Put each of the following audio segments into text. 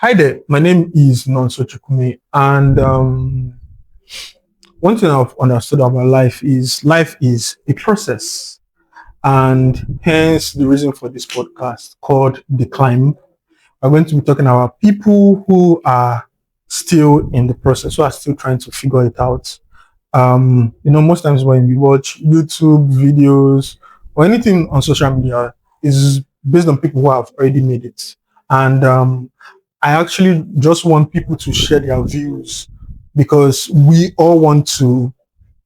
Hi there, my name is Nonso Chukumi, and one thing I've understood about life is a process, and hence the reason for this podcast called The Climb. We're going to be talking about people who are still in the process, who are still trying to figure it out. Most times when we watch YouTube videos or anything on social media, is based on people who have already made it, and I actually just want people to share their views because we all want to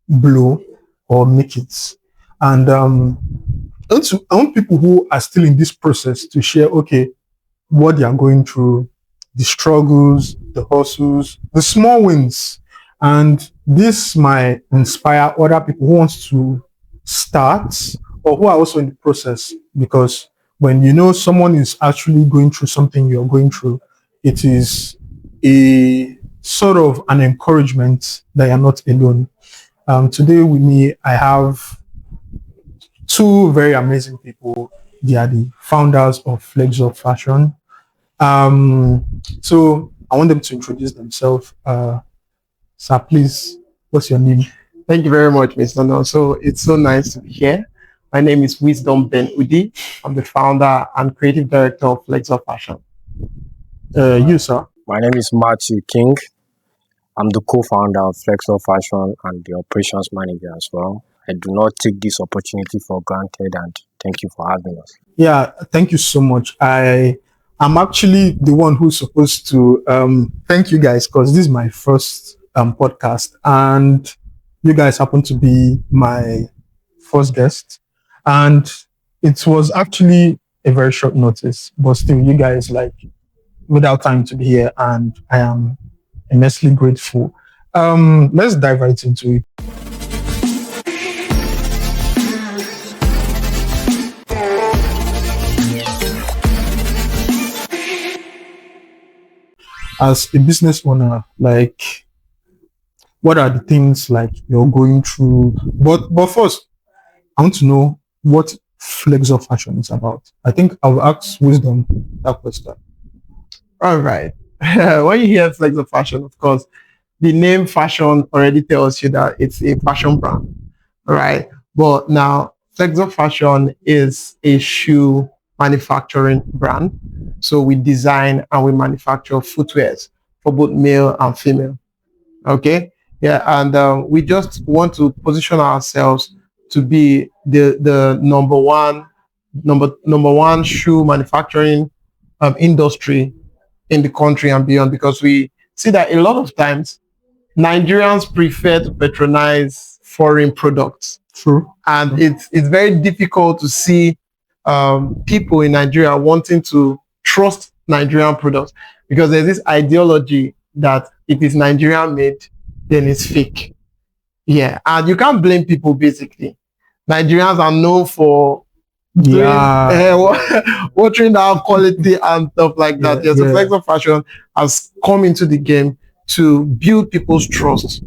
blow or make it. And I want people who are still in this process to share, okay, what they are going through, the struggles, the hustles, the small wins. And this might inspire other people who want to start or who are also in the process because when you know someone is actually going through something you're going through, it is a sort of an encouragement that you're not alone. Today with me, I have two very amazing people. They are the founders of Flexor Fashion. So I want them to introduce themselves. Sir, please, what's your name? Thank you very much, Mr. No. So it's so nice to be here. My name is Wisdom Ben Udi. I'm the founder and creative director of Flexor Fashion. You, sir. My name is Matthew King. I'm the co-founder of Flexor Fashion and the operations manager as well. I do not take this opportunity for granted and thank you for having us. Yeah, thank you so much. I'm actually the one who's supposed to thank you guys because this is my first podcast and you guys happen to be my first guest. And it was actually a very short notice, but still you guys without time to be here and I am immensely grateful. Let's dive right into it. As a business owner, what are the things you're going through? But first, I want to know what Flexor Fashion is about. I think I'll ask Wisdom that question. All right. When you hear Flexor Fashion, of course, the name fashion already tells you that it's a fashion brand. All right. But now Flexor Fashion is a shoe manufacturing brand. So we design and we manufacture footwears for both male and female. Okay. Yeah. And we just want to position ourselves to be the number one shoe manufacturing industry in the country and beyond, because we see that a lot of times Nigerians prefer to patronize foreign products. True. And it's very difficult to see people in Nigeria wanting to trust Nigerian products because there's this ideology that if it's Nigerian made, then it's fake. Yeah. And you can't blame people basically. Nigerians are known for watering down quality and stuff like that. So Flexor Fashion has come into the game to build people's trust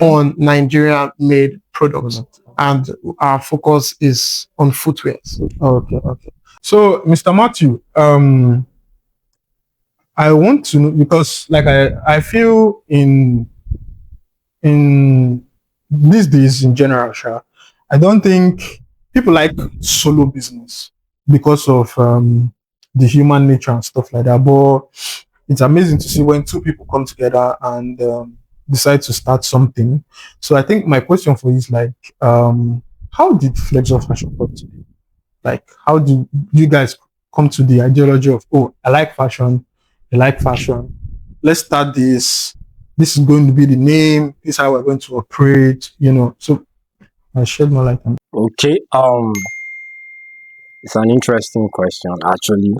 on Nigerian-made products, and our focus is on footwear. Okay. So, Mr. Matthew, I want to know because, I feel in these days in general, I don't think people like solo business because of the human nature and stuff like that. But it's amazing to see when two people come together and decide to start something. So I think my question for you is how did Flexor Fashion come to be? How do you guys come to the ideology of, oh, I like fashion, let's start this. This is going to be the name. This is how we're going to operate. So I shed more light on. Okay. It's an interesting question actually,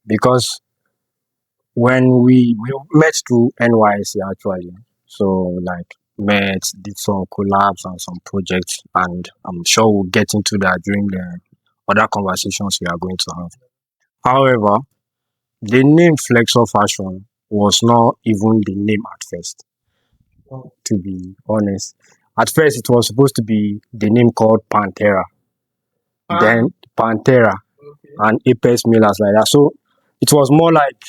because when we met through NYC actually, so met, did some collabs and some projects, and I'm sure we'll get into that during the other conversations we are going to have. However, the name Flexor Fashion was not even the name at first, to be honest. At first, it was supposed to be the name called Pantera, then Pantera, and Apex Millers like that. So it was more like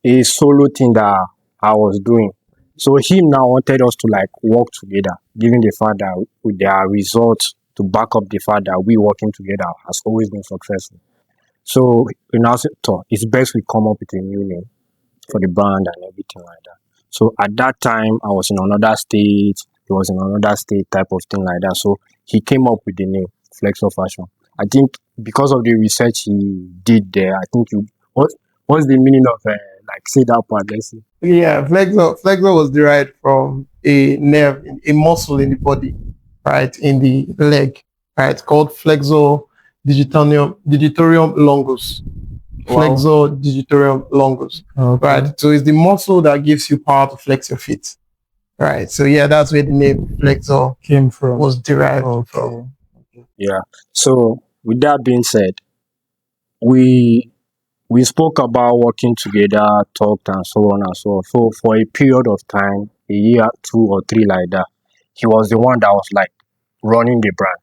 a solo thing that I was doing. So him now wanted us to like work together, given the fact that with their results to back up the fact that we working together has always been successful. So we now said, "Toh, it's best we come up with a new name for the brand and everything like that." So at that time, I was in another state. He was in another state, type of thing like that. So he came up with the name Flexor Fashion. I think because of the research he did there, I think you what's the meaning of like say that part? Let's see. Yeah, flexor was derived from a nerve, a muscle in the body, right, in the leg, right, called flexor digitorum longus. Wow. Flexor digitorum longus, Okay. right? So it's the muscle that gives you power to flex your feet, right? So yeah, that's where the name flexor Came from. was derived from. Okay. Yeah. So with that being said, we we spoke about working together, talked and so on and so on. So for a period of time, a year, 2 or 3 like that, he was the one that was like running the brand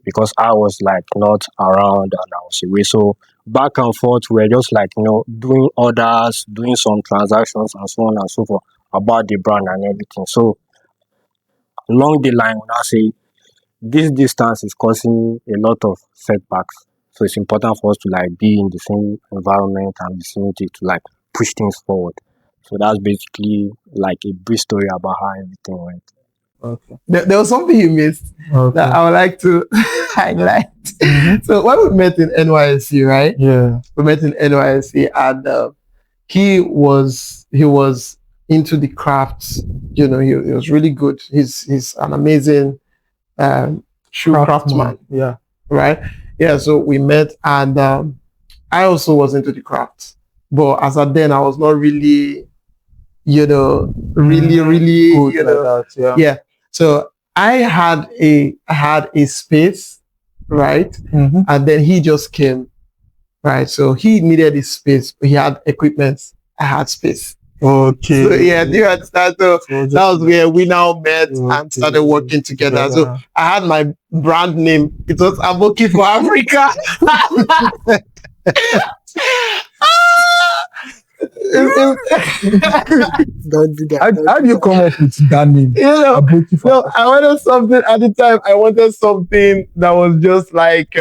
because I was like not around and I was away. So back and forth, we were just like doing orders, doing some transactions and so on and so forth about the brand and everything. So along the line, when I say this distance is causing a lot of setbacks. So it's important for us to like be in the same environment and vicinity to like push things forward. So that's basically like a brief story about how everything went. Okay. There was something you missed Okay. that I would like to highlight. Mhm. So when we met in NYSC, right? Yeah. We met in NYSC, and he was into the crafts. He was really good. He's an amazing shoe craftsman, Yeah. right? Yeah. So we met, and I also was into the crafts, but as at then I was not really, really, Good like that. Yeah. yeah. So I had a space, right? Mhm. And then he just came, right? So he needed his space, but he had equipment. I had space. Okay. So yeah, do you understand? So that was where we now met and started working together. So I had my brand name. It was Aboki for Africa. Don't do that. How do you come up with that name? Aboki for No, I wanted something at the time. I wanted something that was just like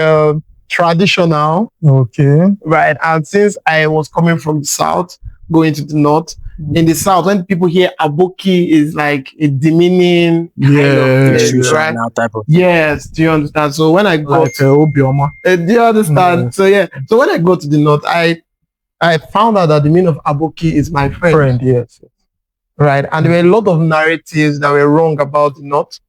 traditional, Okay. right? And since I was coming from the south, going to the north, in the south, when people hear Aboki, is like a demeaning kind Yeah, of place, Issues right? now type of Yes, do you understand? So when I got, Like Obioma. do you understand? Yes. So yeah, so when I got to the north, I found out that the meaning of Aboki is my friend, Yes. right? And there were a lot of narratives that were wrong about the north.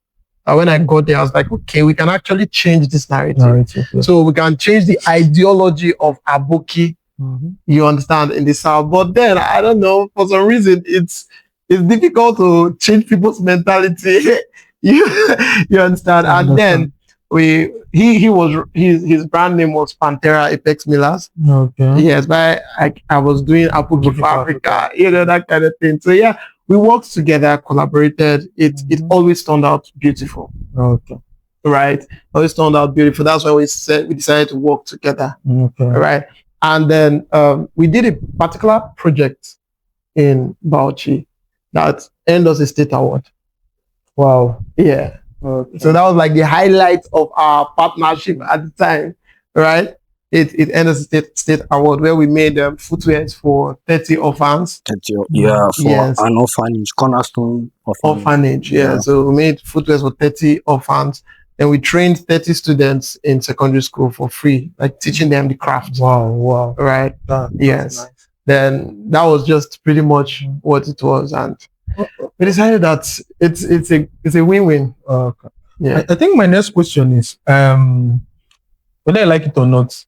And when I got there, I was like, okay, we can actually change this narrative. Yeah. So we can change the ideology of Aboki, Mhm. you understand, in the south. But then I don't know, for some reason it's difficult to change people's mentality. you understand? I And then his brand name was Pantera Apex Millers. Okay. Yes, but I was doing Aboki for Africa, Africa. that kind of thing. So yeah, we worked together, collaborated. It always turned out beautiful. Okay. Right? Always turned out beautiful. That's why we decided to work together. Okay. Right? And then we did a particular project in Bauchi that earned us a state award. Wow. Yeah. Okay. So that was like the highlight of our partnership at the time, right? It earned us a state award where we made footwears for 30 orphans. yeah, for Yes. an orphanage, cornerstone Orphanage, yeah. Yeah. So we made footwears for 30 orphans. And we trained 30 students in secondary school for free, like teaching them the craft. Wow. Right? That's Yes. nice. Then that was just pretty much what it was. And we decided that it's a win-win. Okay. Yeah. I think my next question is, whether I like it or not,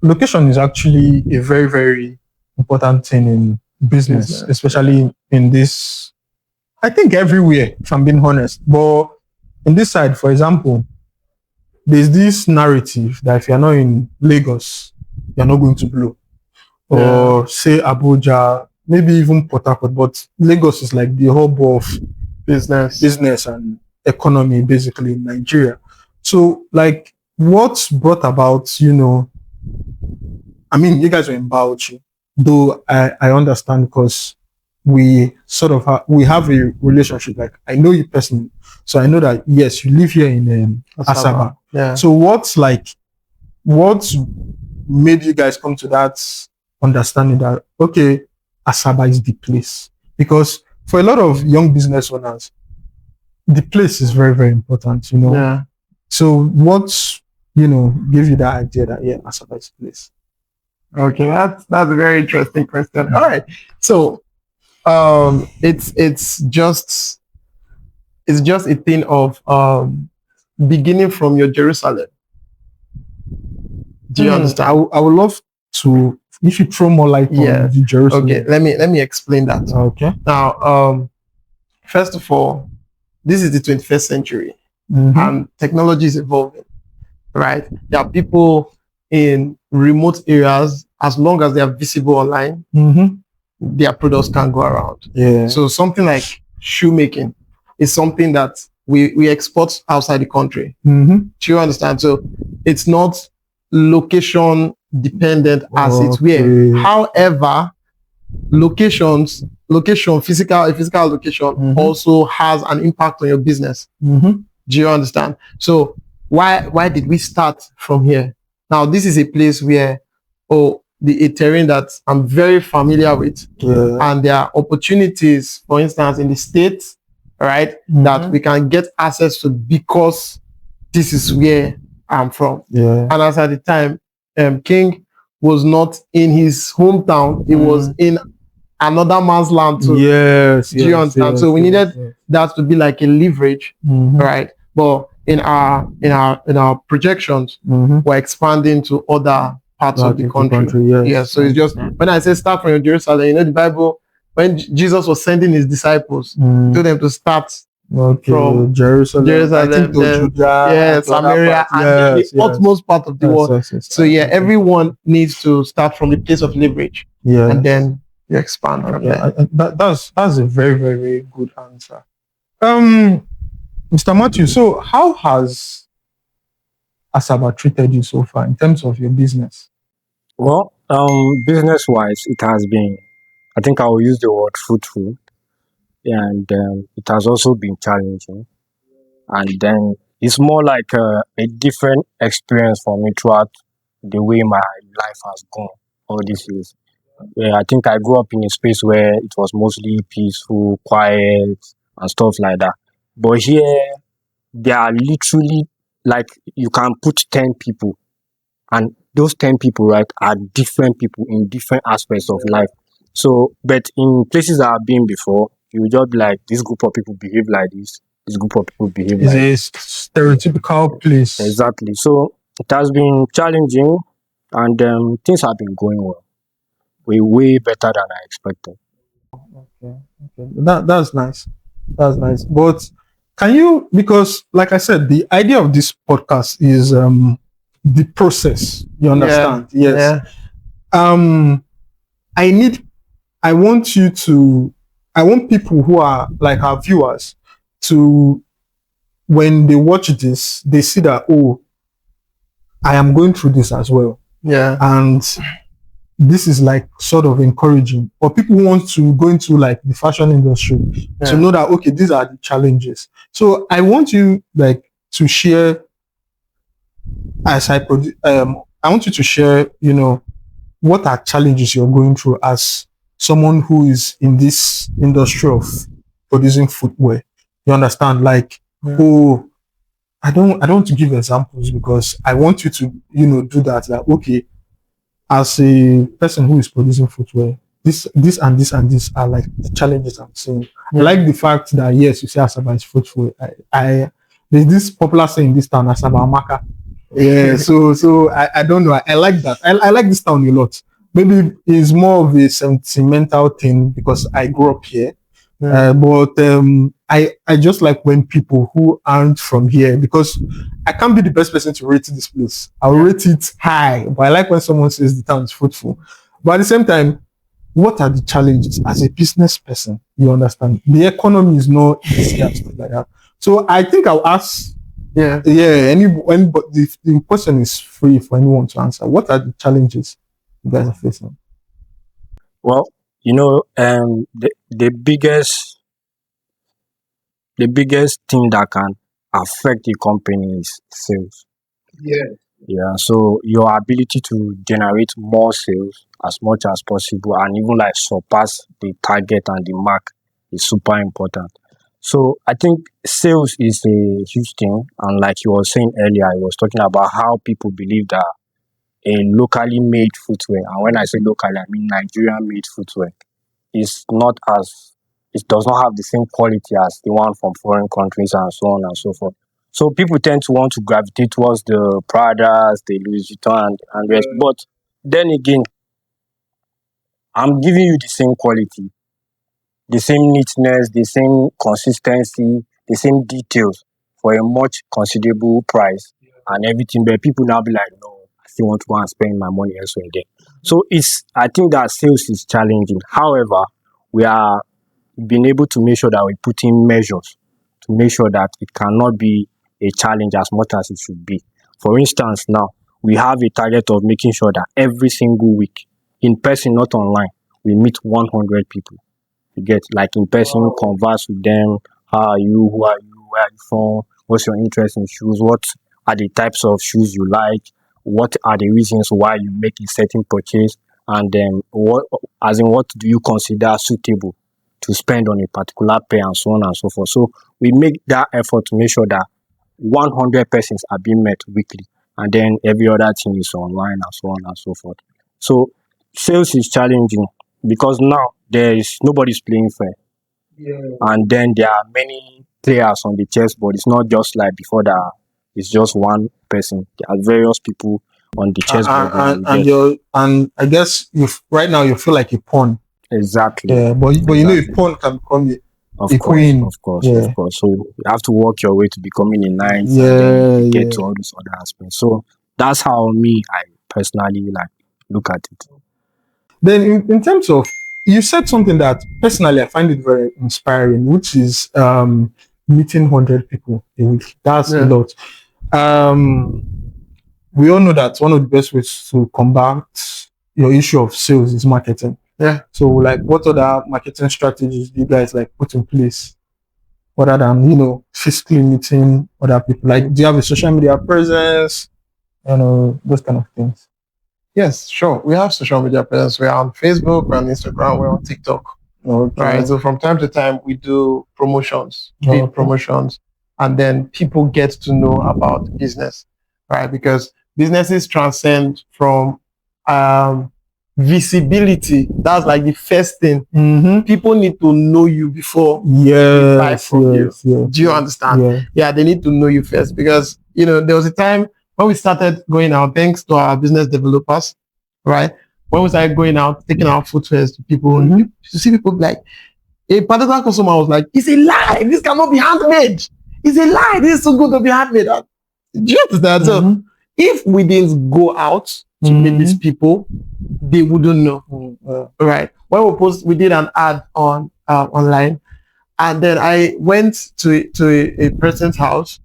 location is actually a very, very important thing in business, especially in this, I think everywhere, if I'm being honest. But in this side, for example, there's this narrative that if you're not in Lagos, you're not going to blow. Or say Abuja, maybe even Port Harcourt, but Lagos is like the hub of business and economy basically in Nigeria. So like what brought about, I mean, you guys were in Bauchi. though I understand because we sort of we have a relationship. Like I know you personally, so I know that yes, you live here in Asaba. Yeah. So what's made you guys come to that understanding that okay, Asaba is the place? Because for a lot of young business owners, the place is very, very important, you know. Yeah. So what's give you that idea that yeah, Asaba is the place? Okay, that's a very interesting question. All right. So it's just a thing of beginning from your Jerusalem. Do you understand? I would love to if you throw more light Yeah. on the Jerusalem. Okay, let me explain that. Okay. Now, first of all, this is the 21st century and technology is evolving, right? There are people in remote areas, as long as they are visible online, their products can go around. Yeah. So something like shoemaking is something that we export outside the country. Do you understand? So it's not location dependent as it's where. However, physical location also has an impact on your business. Do you understand? So why did we start from here? Now this is a place where a terrain that I'm very familiar with, and there are opportunities, for instance, in the States, right, that we can get access to because this is where I'm from. Yeah. And as at the time, King was not in his hometown; he was in another man's land too. Yes. Do you understand? So we needed that to be like a leverage, right? But in our projections, we're expanding to other parts of the country. Yes. So it's just when I say start from Jerusalem, you know, the Bible, when Jesus was sending his disciples, told them to start from Jerusalem, I think to Judea, Samaria, and the utmost part of the world. So yeah, everyone needs to start from the place of leverage, and then you expand from there. That's a very, very, very good answer. Mr. Matthew, so how has Asaba treated you so far in terms of your business? Well, business wise, it has been, I think I will use the word fruitful, and it has also been challenging. And then it's more like a different experience for me throughout the way my life has gone all these years. Yeah, I think I grew up in a space where it was mostly peaceful, quiet, and stuff like that. But here, there are literally like you can put 10 people, and those 10 people, right, are different people in different aspects of life. So, but in places that I've been before, you just be like, this group of people behave like this group of people behave like this. It's a stereotypical place. Exactly. So, it has been challenging, and things have been going well. Way better than I expected. Okay. That's nice. That's nice. But can you, because like I said, the idea of this podcast is the process. You understand? Yes. Yeah. I want people who are like our viewers to, when they watch this, they see that, oh, I am going through this as well. Yeah. And this is like sort of encouraging, or people who want to go into like the fashion industry to know that, okay, these are the challenges. So I want you like to share, I want you to share, you know, what are challenges you're going through as someone who is in this industry of producing footwear. You understand? Like, oh, I don't want to give examples because I want you to, you know, do that. Like, okay, as a person who is producing footwear, this and this and this are like the challenges I'm seeing. I like the fact that yes, you say Asaba is footwear. There's this popular saying in this town, Asaba Amaka. Yeah, so I don't know. I like that. I like this town a lot. Maybe it's more of a sentimental thing because I grew up here. But I just like when people who aren't from here, because I can't be the best person to rate this place. I'll rate it high, but I like when someone says the town is fruitful. But at the same time, what are the challenges as a business person? You understand? The economy is not easy and stuff like that. So I think I'll ask. But the question is free for anyone to answer. What are the challenges you guys are facing? Well, the biggest thing that can affect the company is sales. Yeah. Yeah, so your ability to generate more sales as much as possible and even like surpass the target and the mark is super important. So I think sales is a huge thing, and like you were saying earlier, I was talking about how people believe that a locally made footwear, and when I say locally, I mean Nigerian made footwear, is not as it does not have the same quality as the one from foreign countries and so on and so forth. So people tend to want to gravitate towards the Pradas, the Louis Vuitton, and rest. But then again, I'm giving you the same quality, the same neatness, the same consistency, the same details for a much considerable price and everything. But people now be like, no, I still want to go and spend my money elsewhere there. So I think that sales is challenging. However, we are being able to make sure that we put in measures to make sure that it cannot be a challenge as much as it should be. For instance, now we have a target of making sure that every single week, in person, not online, we meet 100 people. You get like in person, converse with them. How are you? Who are you? Where are you from? What's your interest in shoes? What are the types of shoes you like? What are the reasons why you make a certain purchase? And then what do you consider suitable to spend on a particular pair and so on and so forth. So we make that effort to make sure that 100 persons are being met weekly, and then every other thing is online and so on and so forth. So sales is challenging because now there is nobody's playing fair, and then there are many players on the chessboard. It's not just like before that it's just one person. There are various people on the chessboard now. You get And I guess you right now you feel like a pawn. exactly, Yeah, but you know a exactly. pawn can become Of a course, queen. of course, of Yeah, course. So you have to work your way to becoming a knight, and then yeah, you get yeah. to all these other aspects. So that's how I personally like look at it. Then in terms of you said something that personally I find it very inspiring, which is meeting 100 people a week. That's a Yeah. lot. Um we all know that one of the best ways to combat your issue of sales is marketing. Yeah. So like what other marketing strategies do you guys like put in place other than physically meeting other people? Like do you have a social media presence? Those kind of things. Yes, sure. We have social media presence. We're on Facebook, we're on Instagram, we're on TikTok. Okay. Right. So from time to time we do promotions, Okay. paid promotions, and then people get to know about business. Right. Because businesses transcend from visibility. That's like the first thing. Mm-hmm. People need to know you before they buy Yes, from you. yes, yes. Do you understand? Yeah. Yeah, they need to know you first because there was a time when we started going out, thanks to our business developers, right? When we started going out, taking our footwears to people, Mhm. you see people like a particular customer was like, "It's a lie. This cannot be handmade. It's a lie. This is so good to be handmade." Do you understand? So Mhm. if we didn't go out to meet these people, they wouldn't know. Right. When we did an ad on online, and then I went to a person's house,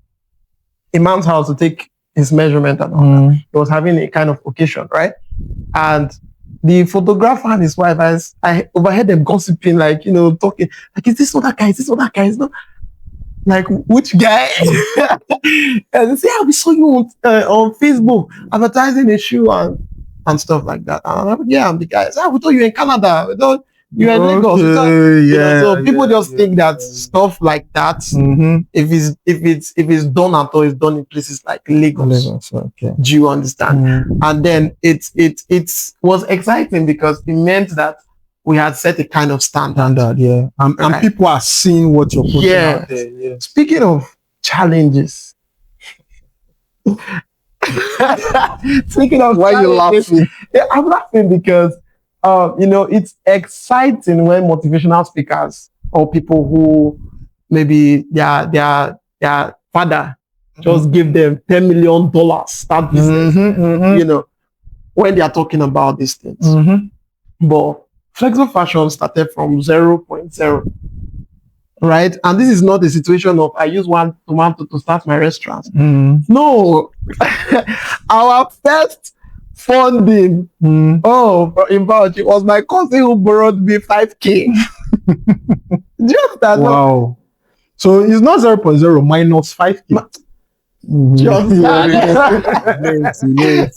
a man's house, to take his measurement and all that. He was having a kind of occasion, right? And the photographer and his wife, I overheard them gossiping, like, talking, like, is this not that guy? Is this not that guy? It's not like, which guy? And they say, we saw you on Facebook advertising a shoe and stuff like that. And I'm like, yeah, I'm the guy. So, we thought you were in Canada. We thought you were in Lagos. We thought, so people just think that stuff like that, if it's done at all, it's done in places like Lagos. Okay. Do you understand? And then it was exciting because it meant that we had set a kind of standard. Yeah. And people are seeing what you're putting out there. Yeah. Speaking of challenges, speaking of Why you laughing? Yeah, I'm laughing because it's exciting when motivational speakers or people who maybe their father just give them $10 million start business, when they are talking about these things. But Flexor Fashion started from 0.0, right? And this is not a situation of I use one tomato to start my restaurant. No, our first funding. Oh, in fact, it was my cousin who borrowed me 5K. Just that. Wow. So it's not 0.0 minus 5K. Just that.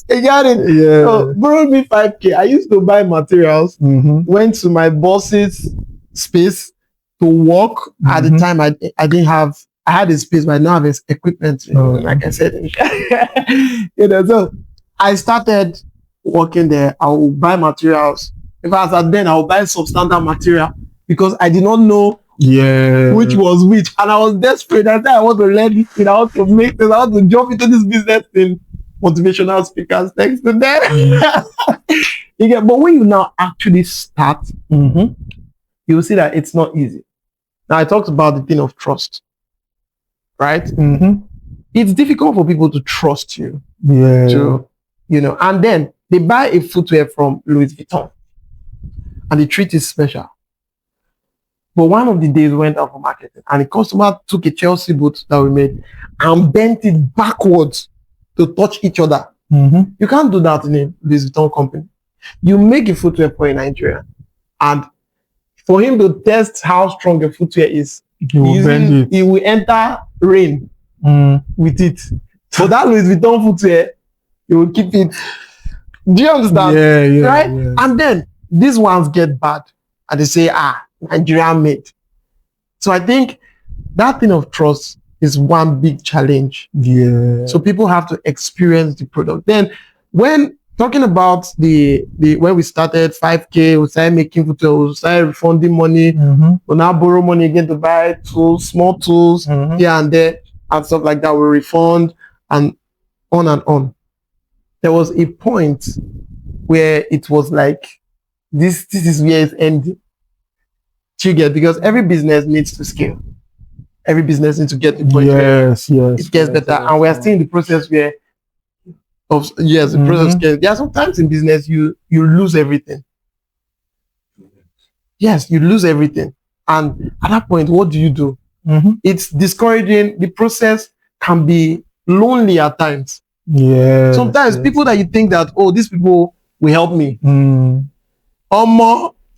You got it. Yeah. So, borrowed me 5K. I used to buy materials, went to my boss's space to work. At the time, I didn't have, I had a space, but I didn't have his equipment. Like I said, so I started working there. I will buy materials. If I was at then, I will buy substandard material because I did not know which was which, and I was desperate. I said I want to learn this thing. I want to make this. I want to jump into this business thing. Motivational speakers, thanks to them. But when you now actually start, you will see that it's not easy. Now I talked about the thing of trust, right? It's difficult for people to trust you. And then they buy a footwear from Louis Vuitton, and the treat is special. But one of the days we went out for marketing, and the customer took a Chelsea boot that we made and bent it backwards to touch each other. You can't do that in a Louis Vuitton company. You make a footwear for a Nigerian, and for him to test how strong a footwear is, he will enter rain with it. So that Louis Vuitton footwear, he will keep it. Do you understand? Right? And then these ones get bad, and they say, Nigerian made. So I think that thing of trust is one big challenge. So people have to experience the product. Then when talking about the when we started 5K, we started making footwear, we started refunding money, we now borrow money again to buy tools, small tools here and there and stuff like that. We refund and on and on. There was a point where it was like this is where it's ending. You get, because every business needs to scale. Every business needs to get the point where it gets better. And we are still in the process where the process scale. There are sometimes in business you lose everything. Yes, you lose everything. And at that point, what do you do? It's discouraging. The process can be lonely at times. Sometimes people that you think that, these people will help me.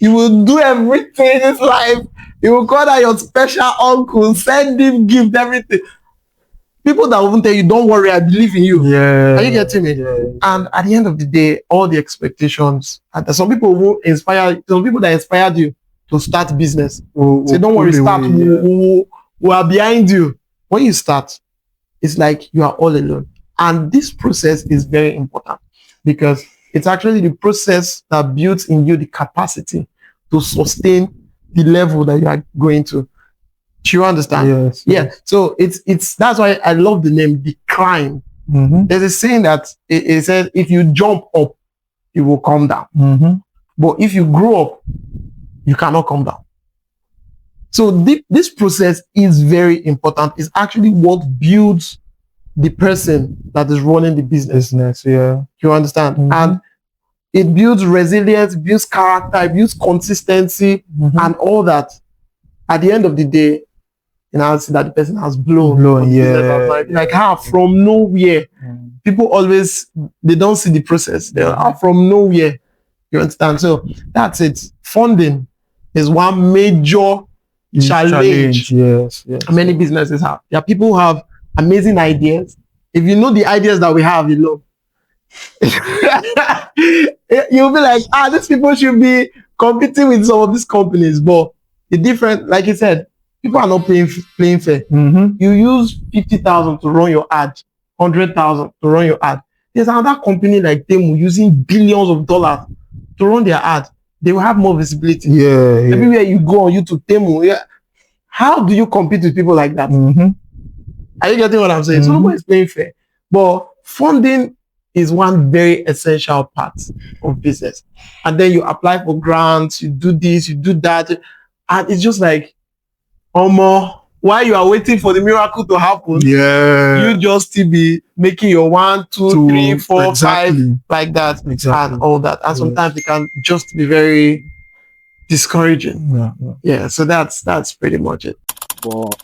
You will do everything in this life. You will call out your special uncle, send him gift, everything. People that won't tell you, don't worry, I believe in you. Are you getting me? And at the end of the day, all the expectations, and some people that inspired you to start business. Say, don't worry, start. We are behind you. When you start, it's like you are all alone. And this process is very important because it's actually the process that builds in you the capacity to sustain the level that you are going to. Do you understand? So it's that's why I love the name, the climb. There's a saying that it says if you jump up, you will come down. But if you grow up, you cannot come down. So this process is very important. It's actually what builds the person that is running the business. You understand? And it builds resilience, builds character, it builds consistency, and all that. At the end of the day, I see that the person has blown. Like how from nowhere. People always, they don't see the process. They're from nowhere. You understand? So that's it. Funding is one major challenge. Many businesses have. There are people who have amazing ideas. If you know the ideas that we have, you'll be like, these people should be competing with some of these companies. But the different, like you said, people are not playing fair. You use 50,000 to run your ad, 100,000 to run your ad. There's another company like them using billions of dollars to run their ad. They will have more visibility. Everywhere you go on YouTube, Temu. How do you compete with people like that? Are you getting what I'm saying? So nobody's playing fair. But funding is one very essential part of business. And then you apply for grants, you do this, you do that. And it's just like, while you are waiting for the miracle to happen, you just still be making your 1, 2, 3, 4, 5 like that and all that. And sometimes it can just be very discouraging. So that's pretty much it. But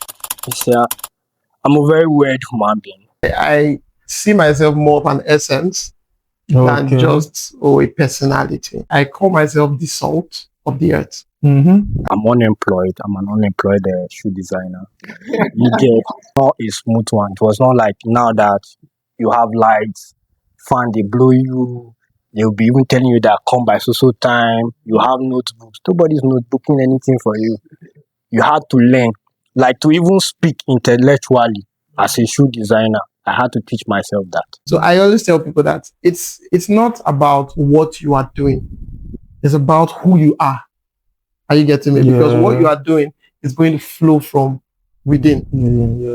I'm a very weird human being. I see myself more of an essence than Okay. just a personality. I call myself the salt of the earth. Mm-hmm. I'm unemployed. I'm an unemployed shoe designer. You get not a smooth one. It was not like now that you have lights, fan they blow you. They'll be even telling you that come by so time. You have notebooks. Nobody's notebooking anything for you. You had to learn, like to even speak intellectually as a shoe designer. I had to teach myself that. So I always tell people that it's not about what you are doing. It's about who you are. Are you getting me? Because what you Yeah. are doing is going to flow from within. Yeah.